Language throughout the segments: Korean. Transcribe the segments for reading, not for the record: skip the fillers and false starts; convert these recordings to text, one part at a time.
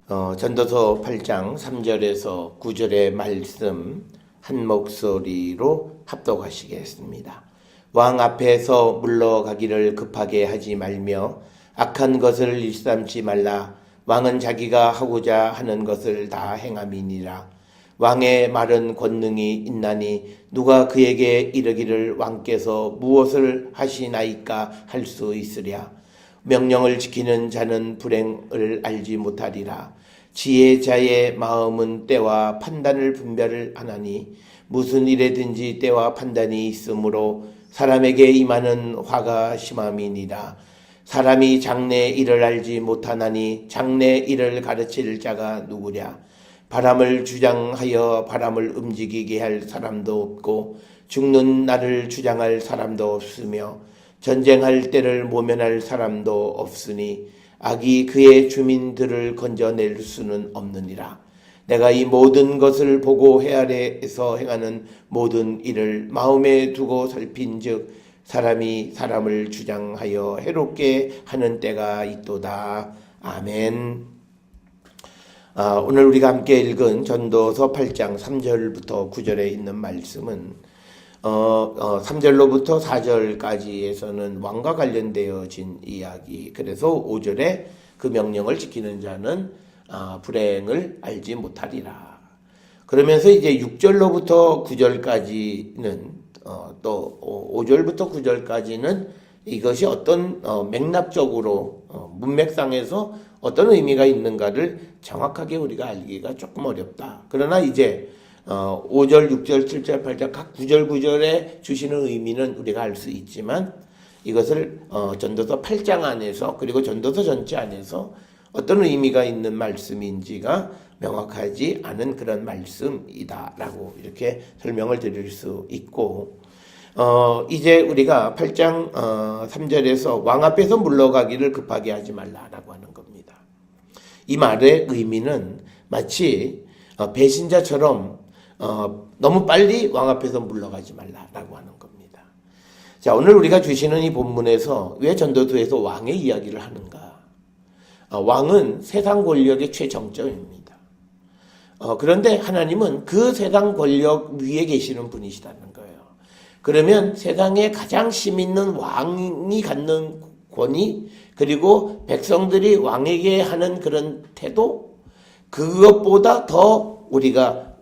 전도서 8장 3절에서 9절의 말씀 한 목소리로 합독하시겠습니다. 왕 앞에서 물러가기를 급하게 하지 말며 악한 것을 일삼지 말라. 왕은 자기가 하고자 하는 것을 다 행함이니라. 왕의 말은 권능이 있나니 누가 그에게 이르기를 왕께서 무엇을 하시나이까 할 수 있으랴. 명령을 지키는 자는 불행을 알지 못하리라. 지혜자의 마음은 때와 판단을 분별을 하나니 무슨 일에든지 때와 판단이 있으므로 사람에게 임하는 화가 심함이니라. 사람이 장래 일을 알지 못하나니 장래 일을 가르칠 자가 누구랴. 바람을 주장하여 바람을 움직이게 할 사람도 없고 죽는 날을 주장할 사람도 없으며 전쟁할 때를 모면할 사람도 없으니 악이 그의 주민들을 건져낼 수는 없느니라. 내가 이 모든 것을 보고 해아래에서 행하는 모든 일을 마음에 두고 살핀즉 사람이 사람을 주장하여 해롭게 하는 때가 있도다. 아멘. 오늘 우리가 함께 읽은 전도서 8장 3절부터 9절에 있는 말씀은 3절로부터 4절까지에서는 왕과 관련되어진 이야기. 그래서 5절에 그 명령을 지키는 자는 불행을 알지 못하리라. 그러면서 이제 6절로부터 9절까지는 또 5절부터 9절까지는 이것이 어떤 맥락적으로 문맥상에서 어떤 의미가 있는가를 정확하게 우리가 알기가 조금 어렵다. 그러나 이제 5절, 6절, 7절, 8절 각 9절, 9절에 주시는 의미는 우리가 알 수 있지만 이것을 전도서 8장 안에서 그리고 전도서 전체 안에서 어떤 의미가 있는 말씀인지가 명확하지 않은 그런 말씀이다라고 이렇게 설명을 드릴 수 있고 이제 우리가 8장 3절에서 왕 앞에서 물러가기를 급하게 하지 말라라고 하는 겁니다. 이 말의 의미는 마치 배신자처럼 너무 빨리 왕 앞에서 물러가지 말라라고 하는 겁니다. 자, 오늘 우리가 주시는 이 본문에서 왜 전도서에서 왕의 이야기를 하는가? 왕은 세상 권력의 최정점입니다. 그런데 하나님은 그 세상 권력 위에 계시는 분이시라는 거예요. 그러면 세상에 가장 힘 있는 왕이 갖는 권위 그리고 백성들이 왕에게 하는 그런 태도 그것보다 더 우리가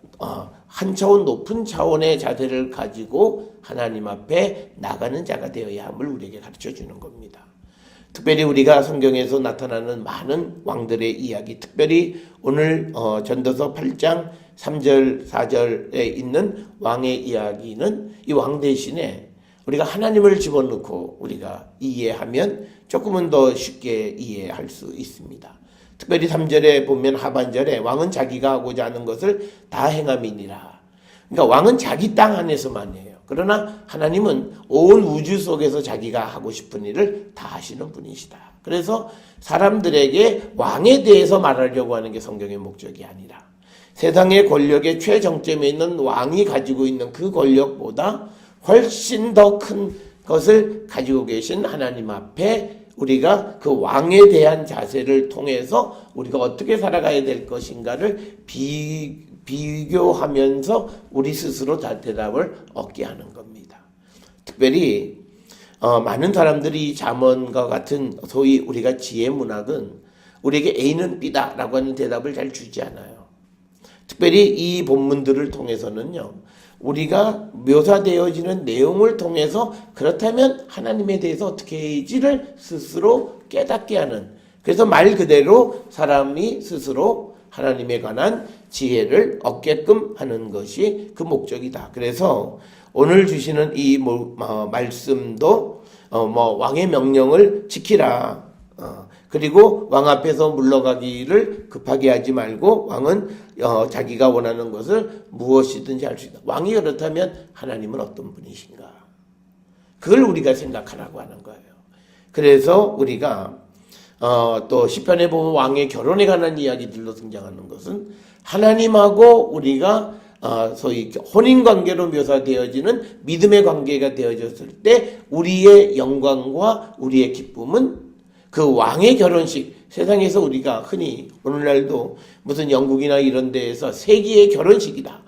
한 차원 높은 차원의 자세를 가지고 하나님 앞에 나가는 자가 되어야 함을 우리에게 가르쳐 주는 겁니다. 특별히 우리가 성경에서 나타나는 많은 왕들의 이야기, 특별히 오늘 전도서 8장 3절, 4절에 있는 왕의 이야기는 이 왕 대신에 우리가 하나님을 집어넣고 우리가 이해하면 조금은 더 쉽게 이해할 수 있습니다. 특별히 3절에 보면 하반절에 왕은 자기가 하고자 하는 것을 다 행함이니라. 그러니까 왕은 자기 땅 안에서만 해요. 그러나 하나님은 온 우주 속에서 자기가 하고 싶은 일을 다 하시는 분이시다. 그래서 사람들에게 왕에 대해서 말하려고 하는 게 성경의 목적이 아니라 세상의 권력의 최정점에 있는 왕이 가지고 있는 그 권력보다 훨씬 더 큰 것을 가지고 계신 하나님 앞에 우리가 그 왕에 대한 자세를 통해서 우리가 어떻게 살아가야 될 것인가를 비교하면서 우리 스스로 대답을 얻게 하는 겁니다. 특별히 많은 사람들이 잠언과 같은 소위 우리가 지혜 문학은 우리에게 A는 B다라고 하는 대답을 잘 주지 않아요. 특별히 이 본문들을 통해서는요. 우리가 묘사되어지는 내용을 통해서 그렇다면 하나님에 대해서 어떻게 해야지를 스스로 깨닫게 하는 그래서 말 그대로 사람이 스스로 하나님에 관한 지혜를 얻게끔 하는 것이 그 목적이다. 그래서 오늘 주시는 이 말씀도 왕의 명령을 지키라. 그리고 왕 앞에서 물러가기를 급하게 하지 말고 왕은 자기가 원하는 것을 무엇이든지 할 수 있다. 왕이 그렇다면 하나님은 어떤 분이신가? 그걸 우리가 생각하라고 하는 거예요. 그래서 우리가 또 시편에 보면 왕의 결혼에 관한 이야기들로 등장하는 것은 하나님하고 우리가 소위 혼인관계로 묘사되어지는 믿음의 관계가 되어졌을 때 우리의 영광과 우리의 기쁨은 그 왕의 결혼식 세상에서 우리가 흔히 오늘날도 무슨 영국이나 이런 데에서 세기의 결혼식이다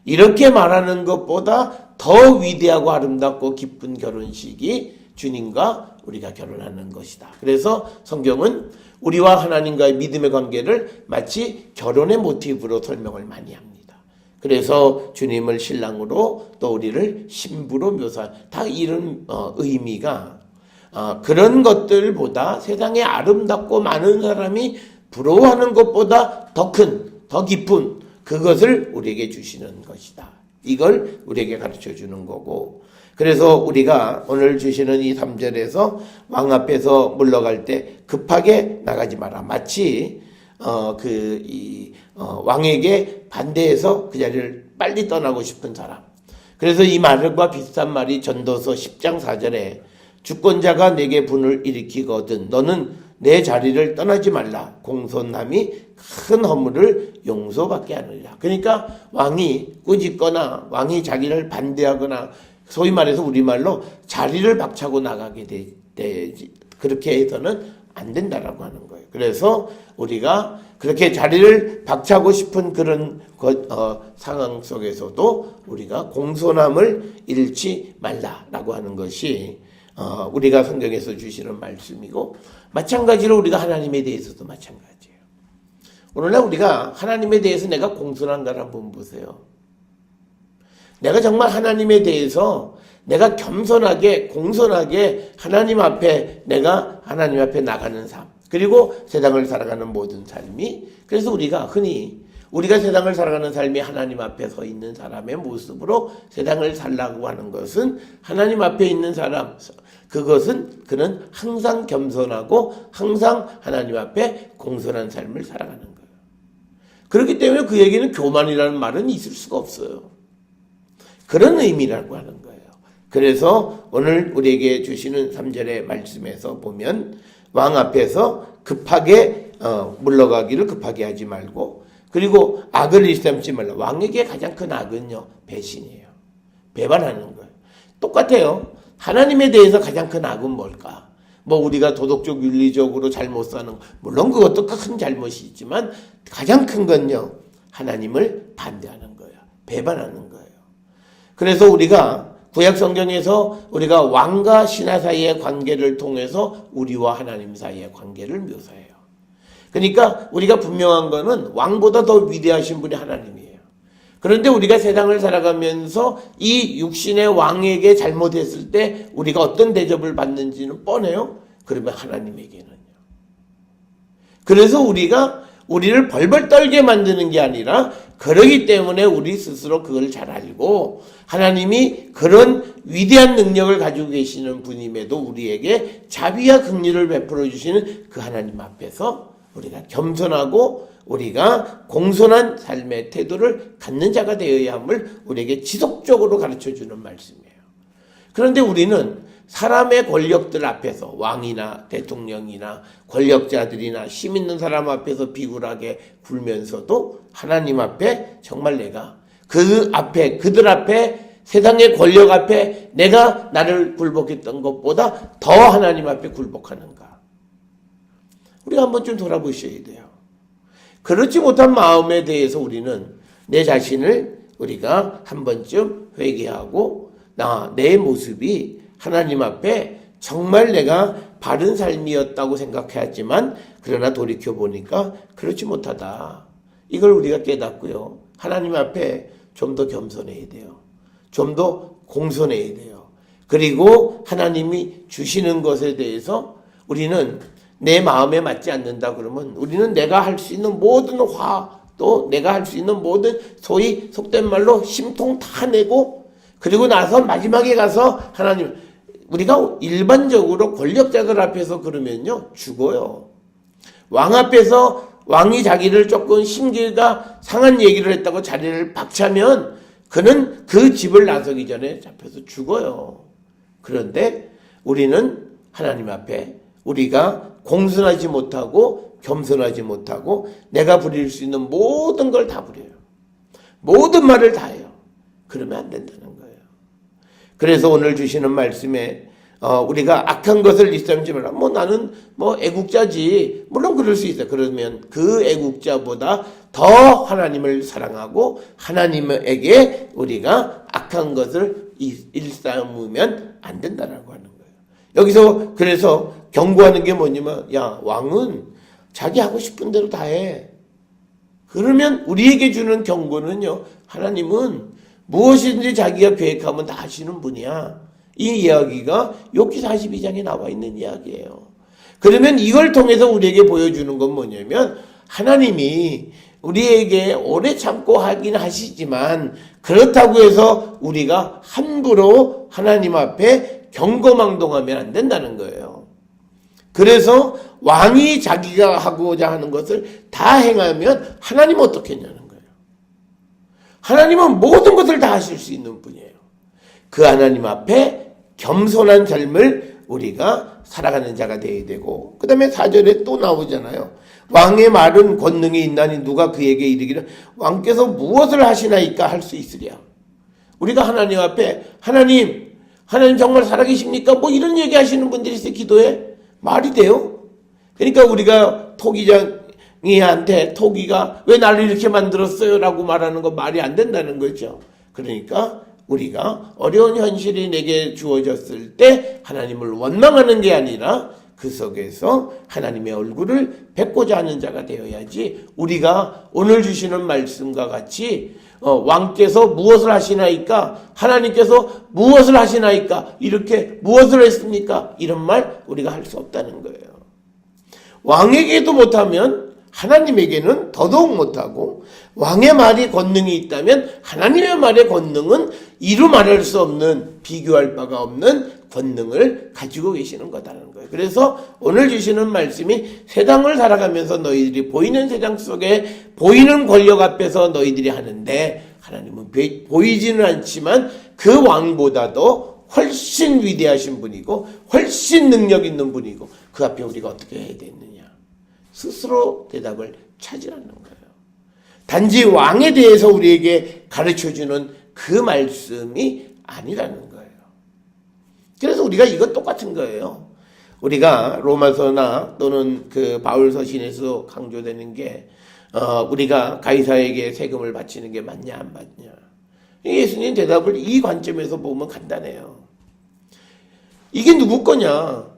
이렇게 말하는 것보다 더 위대하고 아름답고 기쁜 결혼식이 주님과 우리가 결혼하는 것이다. 그래서 성경은 우리와 하나님과의 믿음의 관계를 마치 결혼의 모티브로 설명을 많이 합니다. 그래서 주님을 신랑으로 또 우리를 신부로 묘사한 다 이런 의미가 그런 것들보다 세상에 아름답고 많은 사람이 부러워하는 것보다 더 큰, 더 깊은 그것을 우리에게 주시는 것이다. 이걸 우리에게 가르쳐 주는 거고, 그래서 우리가 오늘 주시는 이 3절에서 왕 앞에서 물러갈 때 급하게 나가지 마라. 마치 왕에게 반대해서 그 자리를 빨리 떠나고 싶은 사람. 그래서 이 말과 비슷한 말이 전도서 10장 4절에 주권자가 내게 분을 일으키거든 너는 내 자리를 떠나지 말라. 공손함이 큰 허물을 용서받게 하느니라. 그러니까 왕이 꾸짖거나 왕이 자기를 반대하거나 소위 말해서 우리말로 자리를 박차고 나가게 되지 그렇게 해서는 안 된다라고 하는 거예요. 그래서 우리가 그렇게 자리를 박차고 싶은 그런 상황 속에서도 우리가 공손함을 잃지 말라라고 하는 것이 우리가 성경에서 주시는 말씀이고, 마찬가지로 우리가 하나님에 대해서도 마찬가지예요. 오늘날 우리가 하나님에 대해서 내가 공손한가를 한번 보세요. 내가 정말 하나님에 대해서 내가 겸손하게 공손하게 하나님 앞에 내가 하나님 앞에 나가는 삶, 그리고 세상을 살아가는 모든 삶이, 그래서 우리가 흔히 우리가 세상을 살아가는 삶이 하나님 앞에 서 있는 사람의 모습으로 세상을 살라고 하는 것은, 하나님 앞에 있는 사람 그것은 그는 항상 겸손하고 항상 하나님 앞에 공손한 삶을 살아가는 거예요. 그렇기 때문에 그에게는 교만이라는 말은 있을 수가 없어요. 그런 의미라고 하는 거예요. 그래서 오늘 우리에게 주시는 3절의 말씀에서 보면 왕 앞에서 급하게 물러가기를 급하게 하지 말고, 그리고 악을 일삼지 말라. 왕에게 가장 큰 악은요, 배신이에요. 배반하는 거예요. 똑같아요. 하나님에 대해서 가장 큰 악은 뭘까? 뭐 우리가 도덕적 윤리적으로 잘못 사는 거, 물론 그것도 큰 잘못이 있지만 가장 큰 건요, 하나님을 반대하는 거예요. 배반하는 거예요. 그래서 우리가 구약 성경에서 우리가 왕과 신하 사이의 관계를 통해서 우리와 하나님 사이의 관계를 묘사해요. 그러니까 우리가 분명한 거는 왕보다 더 위대하신 분이 하나님이에요. 그런데 우리가 세상을 살아가면서 이 육신의 왕에게 잘못했을 때 우리가 어떤 대접을 받는지는 뻔해요. 그러면 하나님에게는요. 그래서 우리를 벌벌 떨게 만드는 게 아니라, 그러기 때문에 우리 스스로 그걸 잘 알고 하나님이 그런 위대한 능력을 가지고 계시는 분임에도 우리에게 자비와 긍휼을 베풀어 주시는 그 하나님 앞에서 우리가 겸손하고 우리가 공손한 삶의 태도를 갖는 자가 되어야 함을 우리에게 지속적으로 가르쳐주는 말씀이에요. 그런데 우리는 사람의 권력들 앞에서, 왕이나 대통령이나 권력자들이나 힘 있는 사람 앞에서 비굴하게 굴면서도 하나님 앞에 정말 내가 그들 앞에, 세상의 권력 앞에 내가 나를 굴복했던 것보다 더 하나님 앞에 굴복하는가? 우리가 한번 좀 돌아보셔야 돼요. 그렇지 못한 마음에 대해서 우리는 내 자신을 우리가 한 번쯤 회개하고, 내 모습이 하나님 앞에 정말 내가 바른 삶이었다고 생각했지만 그러나 돌이켜보니까 그렇지 못하다. 이걸 우리가 깨닫고요, 하나님 앞에 좀 더 겸손해야 돼요. 좀 더 공손해야 돼요. 그리고 하나님이 주시는 것에 대해서 우리는 내 마음에 맞지 않는다 그러면 우리는 내가 할 수 있는 모든 또 내가 할 수 있는 모든 소위 속된 말로 심통 다 내고, 그리고 나서 마지막에 가서 하나님, 우리가 일반적으로 권력자들 앞에서 그러면요, 죽어요. 왕 앞에서 왕이 자기를 조금 심기가 상한 얘기를 했다고 자리를 박차면 그는 그 집을 나서기 전에 잡혀서 죽어요. 그런데 우리는 하나님 앞에 우리가 공손하지 못하고 겸손하지 못하고 내가 부릴 수 있는 모든 걸 다 부려요. 모든 말을 다 해요. 그러면 안 된다는 거예요. 그래서 오늘 주시는 말씀에 우리가 악한 것을 일삼지 말라. 나는 애국자지. 물론 그럴 수 있어요. 그러면 그 애국자보다 더 하나님을 사랑하고 하나님에게 우리가 악한 것을 일삼으면 안 된다라고 하는 거예요. 여기서 그래서 경고하는 게 뭐냐면, 야, 왕은 자기 하고 싶은 대로 다 해. 그러면 우리에게 주는 경고는요, 하나님은 무엇이든지 자기가 계획하면 다 하시는 분이야. 이 이야기가 욥기 42장에 나와 있는 이야기예요. 그러면 이걸 통해서 우리에게 보여주는 건 뭐냐면, 하나님이 우리에게 오래 참고 하긴 하시지만 그렇다고 해서 우리가 함부로 하나님 앞에 경거망동하면 안 된다는 거예요. 그래서 왕이 자기가 하고자 하는 것을 다 행하면 하나님은 어떻게 했냐는 거예요. 하나님은 모든 것을 다 하실 수 있는 분이에요. 그 하나님 앞에 겸손한 삶을 우리가 살아가는 자가 되어야 되고, 그 다음에 4절에 또 나오잖아요. 왕의 말은 권능이 있나니 누가 그에게 이르기를 왕께서 무엇을 하시나이까 할 수 있으랴. 우리가 하나님 앞에 하나님 정말 살아계십니까? 이런 얘기 하시는 분들이 있어요. 기도에. 말이 돼요? 그러니까 우리가 토기장이한테 토기가 왜 나를 이렇게 만들었어요? 라고 말하는 거 말이 안 된다는 거죠. 그러니까 우리가 어려운 현실이 내게 주어졌을 때 하나님을 원망하는 게 아니라 그 속에서 하나님의 얼굴을 뵙고자 하는 자가 되어야지, 우리가 오늘 주시는 말씀과 같이 왕께서 무엇을 하시나이까, 하나님께서 무엇을 하시나이까, 이렇게 무엇을 했습니까? 이런 말 우리가 할 수 없다는 거예요. 왕에게도 못하면 하나님에게는 더더욱 못하고, 왕의 말이 권능이 있다면 하나님의 말의 권능은 이루 말할 수 없는, 비교할 바가 없는 권능을 가지고 계시는 거다라는 거예요. 그래서 오늘 주시는 말씀이 세상을 살아가면서 너희들이 보이는 세상 속에 보이는 권력 앞에서 너희들이 하는데, 하나님은 보이지는 않지만 그 왕보다도 훨씬 위대하신 분이고 훨씬 능력 있는 분이고, 그 앞에 우리가 어떻게 해야 되느냐, 스스로 대답을 찾으라는 거예요. 단지 왕에 대해서 우리에게 가르쳐주는 그 말씀이 아니라는 거예요. 그래서 우리가 이거 똑같은 거예요. 우리가 로마서나 또는 그 바울서신에서 강조되는 게, 우리가 가이사에게 세금을 바치는 게 맞냐 안 맞냐. 예수님 대답을 이 관점에서 보면 간단해요. 이게 누구 거냐?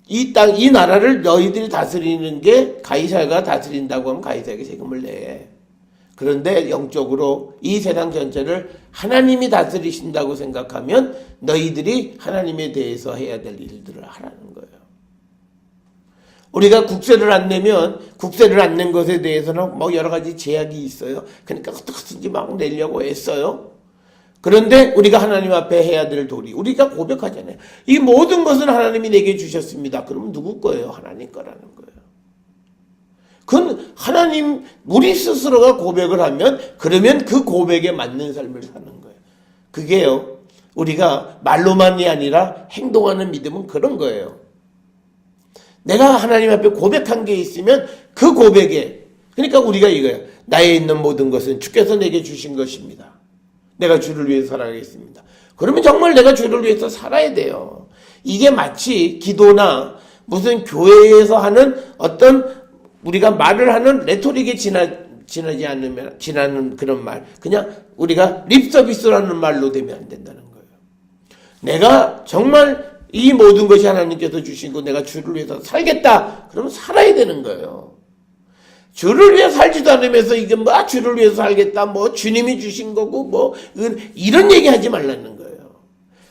이 땅, 이 나라를 너희들이 다스리는 게 가이사가 다스린다고 하면 가이사에게 세금을 내. 그런데 영적으로 이 세상 전체를 하나님이 다스리신다고 생각하면 너희들이 하나님에 대해서 해야 될 일들을 하라는 거예요. 우리가 국세를 안 내면, 국세를 안 낸 것에 대해서는 여러 가지 제약이 있어요. 그러니까 어떻게든지 막 내려고 애써요. 그런데 우리가 하나님 앞에 해야 될 도리, 우리가 고백하잖아요. 이 모든 것은 하나님이 내게 주셨습니다. 그러면 누구 거예요? 하나님 거라는 거예요. 그건 하나님, 우리 스스로가 고백을 하면, 그러면 그 고백에 맞는 삶을 사는 거예요. 그게요, 우리가 말로만이 아니라 행동하는 믿음은 그런 거예요. 내가 하나님 앞에 고백한 게 있으면 그 고백에, 그러니까 우리가 이거예요. 나에 있는 모든 것은 주께서 내게 주신 것입니다. 내가 주를 위해서 살아가겠습니다. 그러면 정말 내가 주를 위해서 살아야 돼요. 이게 마치 기도나 무슨 교회에서 하는 어떤 우리가 말을 하는 레토릭에 지나는 그런 말, 그냥 우리가 립서비스라는 말로 되면 안 된다는 거예요. 내가 정말 이 모든 것이 하나님께서 주신 거, 내가 주를 위해서 살겠다, 그러면 살아야 되는 거예요. 주를 위해 살지도 않으면서 이게 주를 위해서 살겠다, 주님이 주신 거고 이런 얘기 하지 말라는 거예요.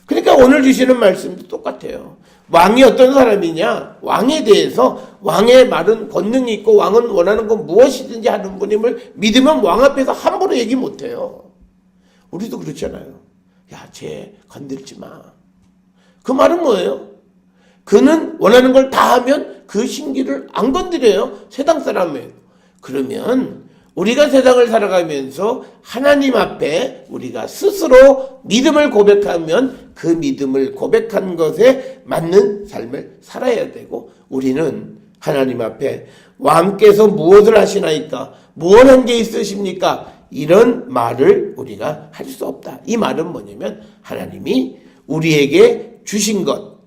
그러니까 오늘 주시는 말씀도 똑같아요. 왕이 어떤 사람이냐, 왕에 대해서, 왕의 말은 권능이 있고 왕은 원하는 건 무엇이든지 하는 분임을 믿으면 왕 앞에서 함부로 얘기 못해요. 우리도 그렇잖아요. 야, 쟤 건들지 마. 그 말은 뭐예요? 그는 원하는 걸 다 하면 그 신기를 안 건드려요. 세상 사람이에요. 그러면 우리가 세상을 살아가면서 하나님 앞에 우리가 스스로 믿음을 고백하면 그 믿음을 고백한 것에 맞는 삶을 살아야 되고, 우리는 하나님 앞에 왕께서 무엇을 하시나이까, 무엇 한 게 있으십니까, 이런 말을 우리가 할 수 없다. 이 말은 뭐냐면 하나님이 우리에게 주신 것,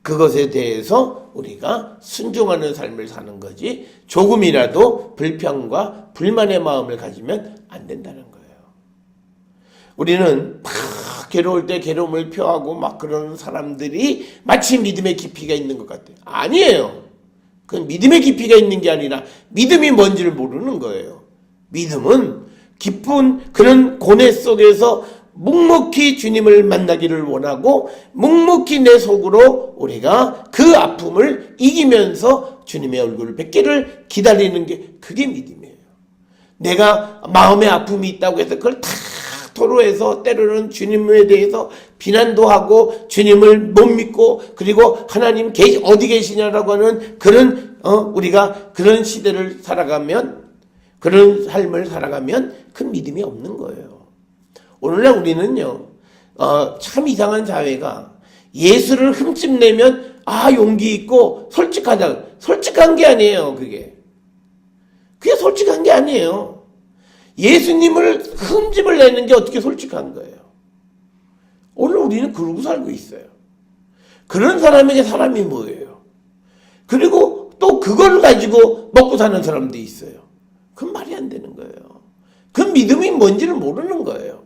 그것에 대해서 우리가 순종하는 삶을 사는 거지 조금이라도 불평과 불만의 마음을 가지면 안 된다는 거예요. 우리는 막 괴로울 때 괴로움을 표하고 막 그러는 사람들이 마치 믿음의 깊이가 있는 것 같아요. 아니에요. 그건 믿음의 깊이가 있는 게 아니라 믿음이 뭔지를 모르는 거예요. 믿음은 깊은 그런 고뇌 속에서 묵묵히 주님을 만나기를 원하고 묵묵히 내 속으로 우리가 그 아픔을 이기면서 주님의 얼굴을 뵙기를 기다리는 게 그게 믿음이에요. 내가 마음의 아픔이 있다고 해서 그걸 다 토로해서 때로는 주님에 대해서 비난도 하고 주님을 못 믿고 그리고 하나님 어디 계시냐라고 하는 그런 우리가 그런 시대를 살아가면 그런 삶을 살아가면 그 믿음이 없는 거예요. 오늘날 우리는요, 참 이상한 사회가 예수를 흠집 내면, 용기 있고 솔직한 게 아니에요, 그게. 그게 솔직한 게 아니에요. 예수님을 흠집을 내는 게 어떻게 솔직한 거예요. 오늘 우리는 그러고 살고 있어요. 그런 사람에게 사람이 뭐예요? 그리고 또 그걸 가지고 먹고 사는 사람도 있어요. 그건 말이 안 되는 거예요. 그 믿음이 뭔지를 모르는 거예요.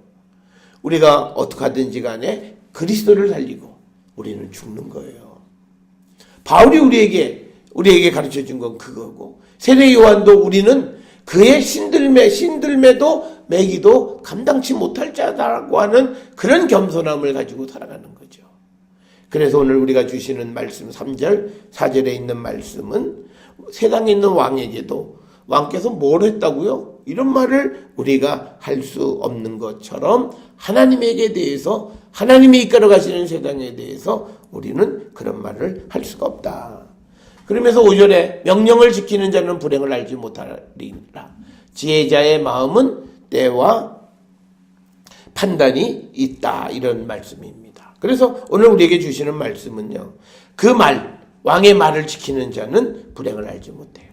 우리가 어떻게 하든지 간에 그리스도를 살리고 우리는 죽는 거예요. 바울이 우리에게 가르쳐 준 건 그거고, 세례 요한도 우리는 그의 신들매도 매기도 감당치 못할 자다라고 하는 그런 겸손함을 가지고 살아가는 거죠. 그래서 오늘 우리가 주시는 말씀 3절, 4절에 있는 말씀은 세상에 있는 왕에게도 왕께서 뭘 했다고요? 이런 말을 우리가 할 수 없는 것처럼 하나님에게 대해서, 하나님이 이끌어 가시는 세상에 대해서 우리는 그런 말을 할 수가 없다. 그러면서 5절에 명령을 지키는 자는 불행을 알지 못하리라. 지혜자의 마음은 때와 판단이 있다. 이런 말씀입니다. 그래서 오늘 우리에게 주시는 말씀은요, 그 말, 왕의 말을 지키는 자는 불행을 알지 못해요.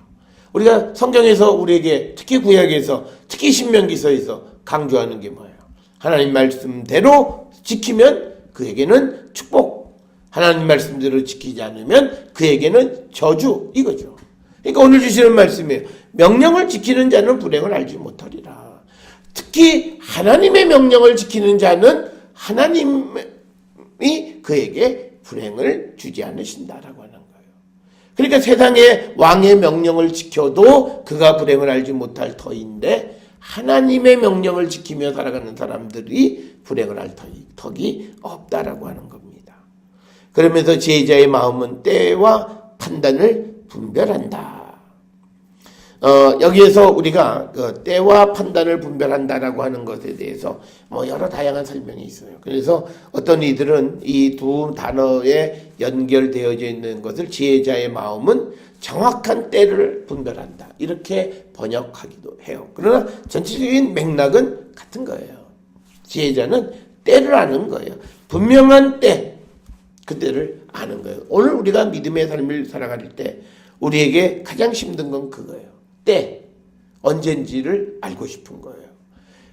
우리가 성경에서 우리에게 특히 구약에서 특히 신명기서에서 강조하는 게 뭐예요? 하나님 말씀대로 지키면 그에게는 축복, 하나님 말씀대로 지키지 않으면 그에게는 저주, 이거죠. 그러니까 오늘 주시는 말씀이에요. 명령을 지키는 자는 불행을 알지 못하리라. 특히 하나님의 명령을 지키는 자는 하나님이 그에게 불행을 주지 않으신다라고 하는 거예요. 그러니까 세상의 왕의 명령을 지켜도 그가 불행을 알지 못할 터인데, 하나님의 명령을 지키며 살아가는 사람들이 불행을 할 턱이 없다라고 하는 겁니다. 그러면서 지혜자의 마음은 때와 판단을 분별한다. 여기에서 우리가 그 때와 판단을 분별한다라고 하는 것에 대해서 여러 다양한 설명이 있어요. 그래서 어떤 이들은 이 두 단어에 연결되어져 있는 것을 지혜자의 마음은 정확한 때를 분별한다, 이렇게 번역하기도 해요. 그러나 전체적인 맥락은 같은 거예요. 지혜자는 때를 아는 거예요. 분명한 때, 그때를 아는 거예요. 오늘 우리가 믿음의 삶을 살아갈 때 우리에게 가장 힘든 건 그거예요. 때, 언젠지를 알고 싶은 거예요.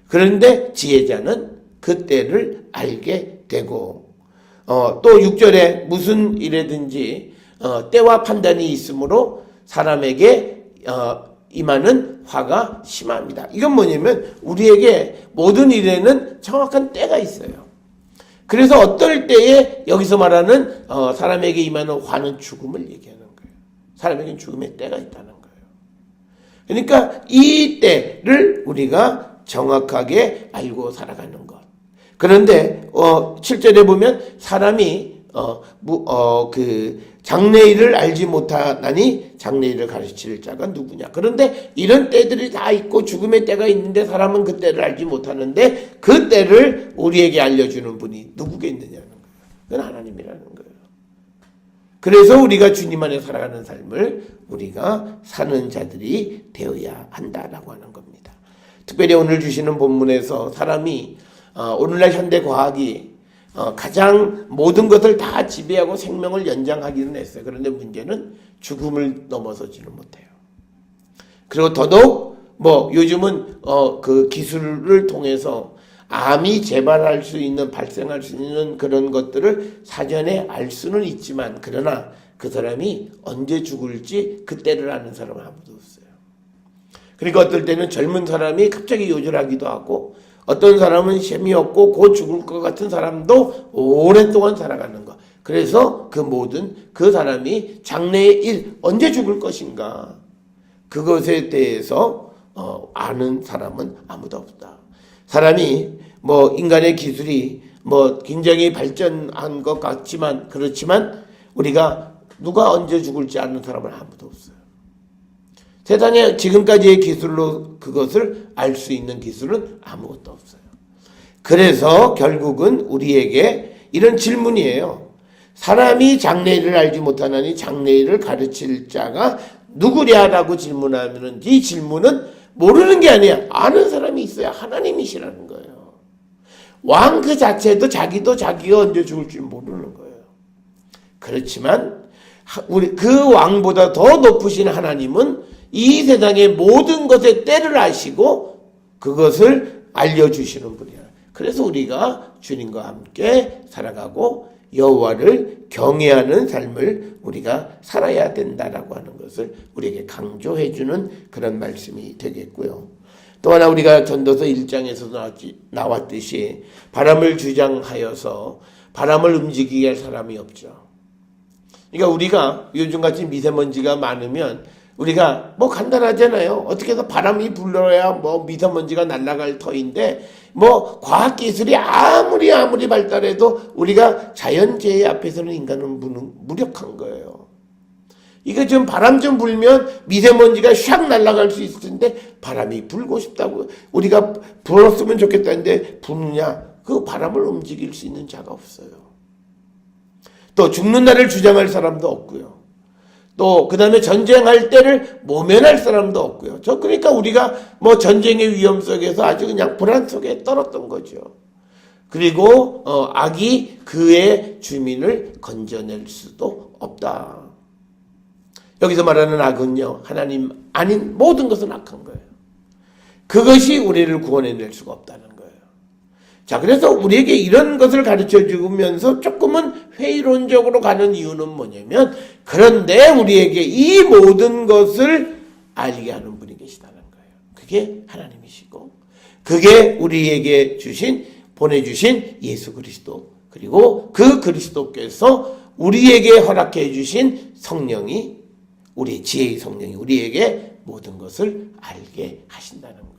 그런데 지혜자는 그 때를 알게 되고, 또 6절에 무슨 일에든지 때와 판단이 있으므로 사람에게 임하는 화가 심합니다. 이건 뭐냐면 우리에게 모든 일에는 정확한 때가 있어요. 그래서 어떨 때에 여기서 말하는 사람에게 임하는 화는 죽음을 얘기하는 거예요. 사람에게는 죽음의 때가 있다는 거예요. 그러니까 이 때를 우리가 정확하게 알고 살아가는 것. 그런데 7절에 보면 사람이 장래일을 알지 못하나니 장래일을 가르칠 자가 누구냐. 그런데 이런 때들이 다 있고 죽음의 때가 있는데 사람은 그 때를 알지 못하는데 그 때를 우리에게 알려주는 분이 누구겠느냐는 거예요. 그건 하나님이라는 거예요. 그래서 우리가 주님 안에 살아가는 삶을 우리가 사는 자들이 되어야 한다라고 하는 겁니다. 특별히 오늘 주시는 본문에서 사람이 오늘날 현대 과학이 가장 모든 것을 다 지배하고 생명을 연장하기는 했어요. 그런데 문제는 죽음을 넘어서지는 못해요. 그리고 더더욱 요즘은 그 기술을 통해서 암이 재발할 수 있는, 발생할 수 있는 그런 것들을 사전에 알 수는 있지만, 그러나 그 사람이 언제 죽을지 그때를 아는 사람은 아무도 없어요. 그러니까 어떨 때는 젊은 사람이 갑자기 요절하기도 하고, 어떤 사람은 셈이 없고 곧 죽을 것 같은 사람도 오랫동안 살아가는 것. 그래서 그 사람이 장래의 일, 언제 죽을 것인가, 그것에 대해서 아는 사람은 아무도 없다. 사람이 인간의 기술이 굉장히 발전한 것 같지만, 그렇지만 우리가 누가 언제 죽을지 아는 사람은 아무도 없어요. 세상에 지금까지의 기술로 그것을 알 수 있는 기술은 아무것도 없어요. 그래서 결국은 우리에게 이런 질문이에요. 사람이 장래일을 알지 못하나니 장래일을 가르칠 자가 누구랴라고 질문하면, 이 질문은 모르는 게 아니야. 아는 사람이 있어야 하나님이시라는 거예요. 왕 그 자체도 자기가 언제 죽을지 모르는 거예요. 그렇지만 그 왕보다 더 높으신 하나님은 이 세상의 모든 것의 때를 아시고 그것을 알려주시는 분이야. 그래서 우리가 주님과 함께 살아가고 여호와를 경외하는 삶을 우리가 살아야 된다라고 하는 것을 우리에게 강조해주는 그런 말씀이 되겠고요. 또 하나, 우리가 전도서 1장에서 나왔듯이 바람을 주장하여서 바람을 움직이게 할 사람이 없죠. 그러니까 우리가 요즘같이 미세먼지가 많으면 우리가 간단하잖아요. 어떻게 해서 바람이 불러야 미세먼지가 날아갈 터인데, 과학기술이 아무리 발달해도 우리가 자연재해 앞에서는 인간은 무력한 거예요. 이거 지금 바람 좀 불면 미세먼지가 샥 날아갈 수 있을 텐데, 바람이 불고 싶다고, 우리가 불었으면 좋겠다는데 부느냐? 그 바람을 움직일 수 있는 자가 없어요. 또 죽는 날을 주장할 사람도 없고요. 또 그 다음에 전쟁할 때를 모면할 사람도 없고요. 그러니까 우리가 전쟁의 위험 속에서 아주 그냥 불안 속에 떨었던 거죠. 그리고 악이 그의 주민을 건져낼 수도 없다. 여기서 말하는 악은요, 하나님 아닌 모든 것은 악한 거예요. 그것이 우리를 구원해낼 수가 없다는 거예요. 자, 그래서 우리에게 이런 것을 가르쳐 주면서 조금은 회의론적으로 가는 이유는 뭐냐면, 그런데 우리에게 이 모든 것을 알게 하는 분이 계시다는 거예요. 그게 하나님이시고, 그게 우리에게 보내주신 예수 그리스도, 그리고 그 그리스도께서 우리에게 허락해 주신 성령이, 우리의 지혜의 성령이 우리에게 모든 것을 알게 하신다는 거예요.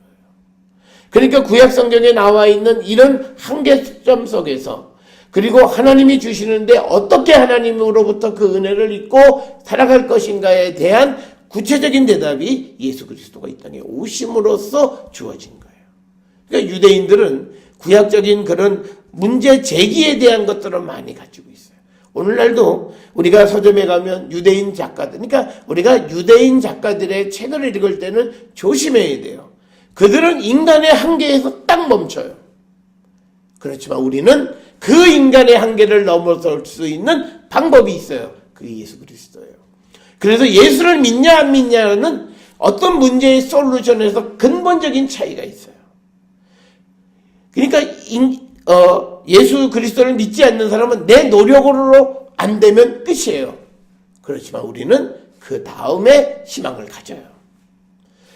그러니까 구약 성경에 나와 있는 이런 한계점 속에서, 그리고 하나님이 주시는데 어떻게 하나님으로부터 그 은혜를 입고 살아갈 것인가에 대한 구체적인 대답이 예수 그리스도가 이 땅에 오심으로써 주어진 거예요. 그러니까 유대인들은 구약적인 그런 문제 제기에 대한 것들은 많이 가지고 있어요. 오늘날도 우리가 서점에 가면 유대인 작가들, 그러니까 우리가 유대인 작가들의 책을 읽을 때는 조심해야 돼요. 그들은 인간의 한계에서 딱 멈춰요. 그렇지만 우리는 그 인간의 한계를 넘어설 수 있는 방법이 있어요. 그게 예수 그리스도예요. 그래서 예수를 믿냐 안 믿냐는 어떤 문제의 솔루션에서 근본적인 차이가 있어요. 그러니까 예수 그리스도를 믿지 않는 사람은 내 노력으로 안 되면 끝이에요. 그렇지만 우리는 그 다음에 희망을 가져요.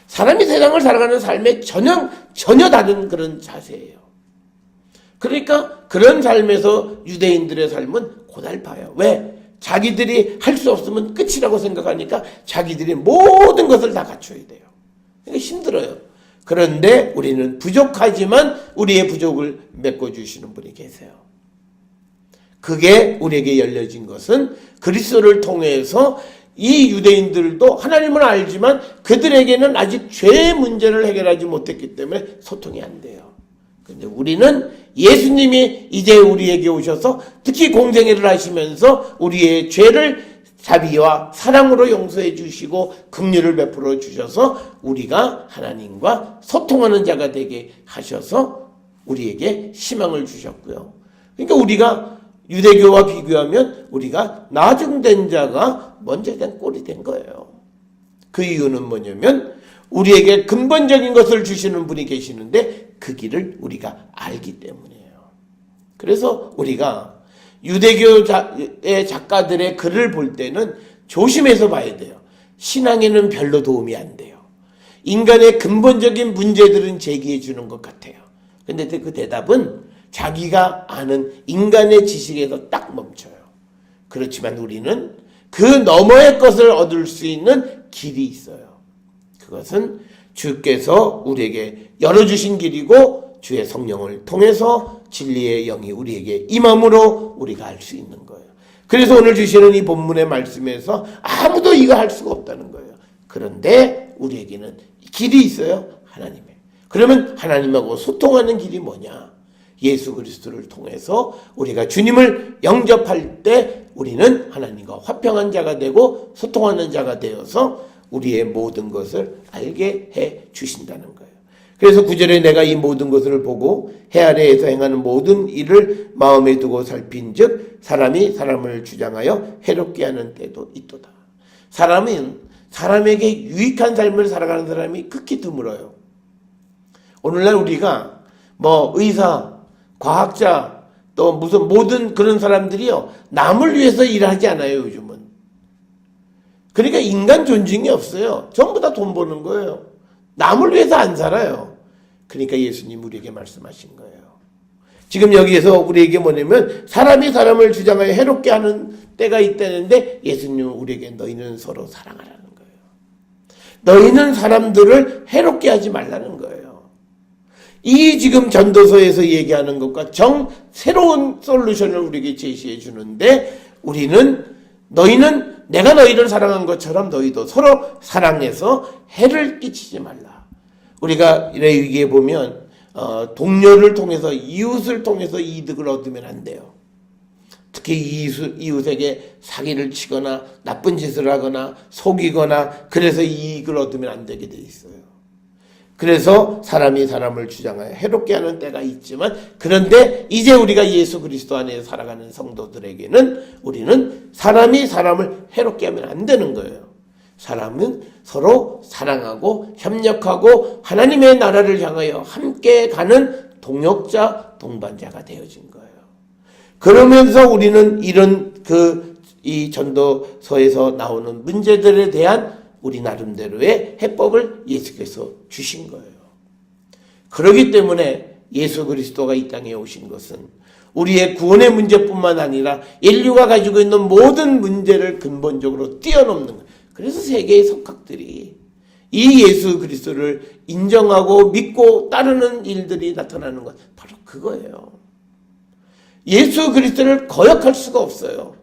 사람이 세상을 살아가는 삶에 전혀 다른 그런 자세예요. 그러니까 그런 삶에서 유대인들의 삶은 고달파요. 왜? 자기들이 할 수 없으면 끝이라고 생각하니까 자기들이 모든 것을 다 갖춰야 돼요. 그러니까 힘들어요. 그런데 우리는 부족하지만 우리의 부족을 메꿔주시는 분이 계세요. 그게 우리에게 열려진 것은 그리스도를 통해서 이 유대인들도 하나님을 알지만 그들에게는 아직 죄의 문제를 해결하지 못했기 때문에 소통이 안 돼요. 근데 우리는 예수님이 이제 우리에게 오셔서 특히 공생애를 하시면서 우리의 죄를 자비와 사랑으로 용서해 주시고 긍휼을 베풀어 주셔서 우리가 하나님과 소통하는 자가 되게 하셔서 우리에게 희망을 주셨고요. 그러니까 우리가 유대교와 비교하면 우리가 나중된 자가 먼저 된 꼴이 된 거예요. 그 이유는 뭐냐면 우리에게 근본적인 것을 주시는 분이 계시는데 그 길을 우리가 알기 때문이에요. 그래서 우리가 유대교의 작가들의 글을 볼 때는 조심해서 봐야 돼요. 신앙에는 별로 도움이 안 돼요. 인간의 근본적인 문제들은 제기해 주는 것 같아요. 근데 그 대답은 자기가 아는 인간의 지식에서 딱 멈춰요. 그렇지만 우리는 그 너머의 것을 얻을 수 있는 길이 있어요. 그것은 주께서 우리에게 열어주신 길이고 주의 성령을 통해서 진리의 영이 우리에게 임함으로 우리가 알 수 있는 거예요. 그래서 오늘 주시는 이 본문의 말씀에서 아무도 이거 할 수가 없다는 거예요. 그런데 우리에게는 길이 있어요. 하나님의. 그러면 하나님하고 소통하는 길이 뭐냐? 예수 그리스도를 통해서 우리가 주님을 영접할 때 우리는 하나님과 화평한 자가 되고 소통하는 자가 되어서 우리의 모든 것을 알게 해 주신다는 거예요. 그래서 9절에 내가 이 모든 것을 보고 해 아래에서 행하는 모든 일을 마음에 두고 살핀 즉 사람이 사람을 주장하여 해롭게 하는 때도 있도다. 사람은 사람에게 유익한 삶을 살아가는 사람이 극히 드물어요. 오늘날 우리가 의사, 과학자, 또 무슨 모든 그런 사람들이요 남을 위해서 일하지 않아요. 요즘은. 그러니까 인간 존중이 없어요. 전부 다 돈 버는 거예요. 남을 위해서 안 살아요. 그러니까 예수님 우리에게 말씀하신 거예요. 지금 여기에서 우리에게 뭐냐면 사람이 사람을 주장하여 해롭게 하는 때가 있다는데 예수님은 우리에게 너희는 서로 사랑하라는 거예요. 너희는 사람들을 해롭게 하지 말라는 거예요. 이 지금 전도서에서 얘기하는 것과 새로운 솔루션을 우리에게 제시해 주는데 너희는 내가 너희를 사랑한 것처럼 너희도 서로 사랑해서 해를 끼치지 말라. 우리가 여기에 보면 동료를 통해서 이웃을 통해서 이득을 얻으면 안 돼요. 특히 이웃에게 사기를 치거나 나쁜 짓을 하거나 속이거나 그래서 이익을 얻으면 안 되게 돼 있어요. 그래서 사람이 사람을 주장하여 해롭게 하는 때가 있지만 그런데 이제 우리가 예수 그리스도 안에 살아가는 성도들에게는 우리는 사람이 사람을 해롭게 하면 안 되는 거예요. 사람은 서로 사랑하고 협력하고 하나님의 나라를 향하여 함께 가는 동역자, 동반자가 되어진 거예요. 그러면서 우리는 이 전도서에서 나오는 문제들에 대한 우리 나름대로의 해법을 예수께서 주신 거예요. 그렇기 때문에 예수 그리스도가 이 땅에 오신 것은 우리의 구원의 문제뿐만 아니라 인류가 가지고 있는 모든 문제를 근본적으로 뛰어넘는 거예요. 그래서 세계의 석학들이 이 예수 그리스도를 인정하고 믿고 따르는 일들이 나타나는 것 바로 그거예요. 예수 그리스도를 거역할 수가 없어요.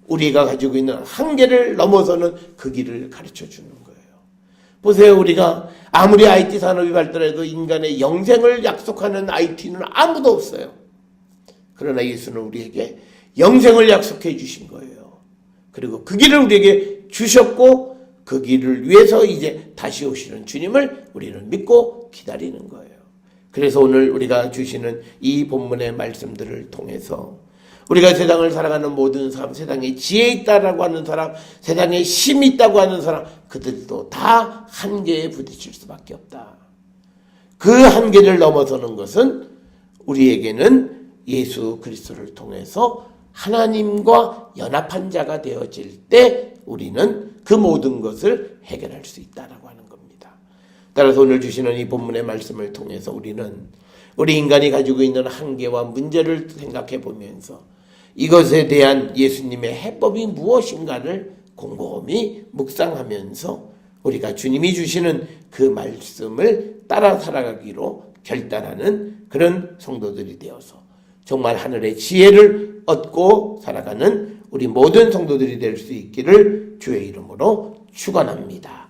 우리가 가지고 있는 한계를 넘어서는 그 길을 가르쳐 주는 거예요. 보세요. 우리가 아무리 IT 산업이 발달해도 인간의 영생을 약속하는 IT는 아무도 없어요. 그러나 예수는 우리에게 영생을 약속해 주신 거예요. 그리고 그 길을 우리에게 주셨고 그 길을 위해서 이제 다시 오시는 주님을 우리는 믿고 기다리는 거예요. 그래서 오늘 우리가 주시는 이 본문의 말씀들을 통해서 우리가 세상을 살아가는 모든 사람, 세상에 지혜 있다라고 하는 사람, 세상에 힘이 있다고 하는 사람, 그들도 다 한계에 부딪힐 수밖에 없다. 그 한계를 넘어서는 것은 우리에게는 예수 그리스도를 통해서 하나님과 연합한 자가 되어질 때 우리는 그 모든 것을 해결할 수 있다라고 하는 겁니다. 따라서 오늘 주시는 이 본문의 말씀을 통해서 우리는 우리 인간이 가지고 있는 한계와 문제를 생각해 보면서 이것에 대한 예수님의 해법이 무엇인가를 곰곰이 묵상하면서 우리가 주님이 주시는 그 말씀을 따라 살아가기로 결단하는 그런 성도들이 되어서 정말 하늘의 지혜를 얻고 살아가는 우리 모든 성도들이 될 수 있기를 주의 이름으로 축원합니다.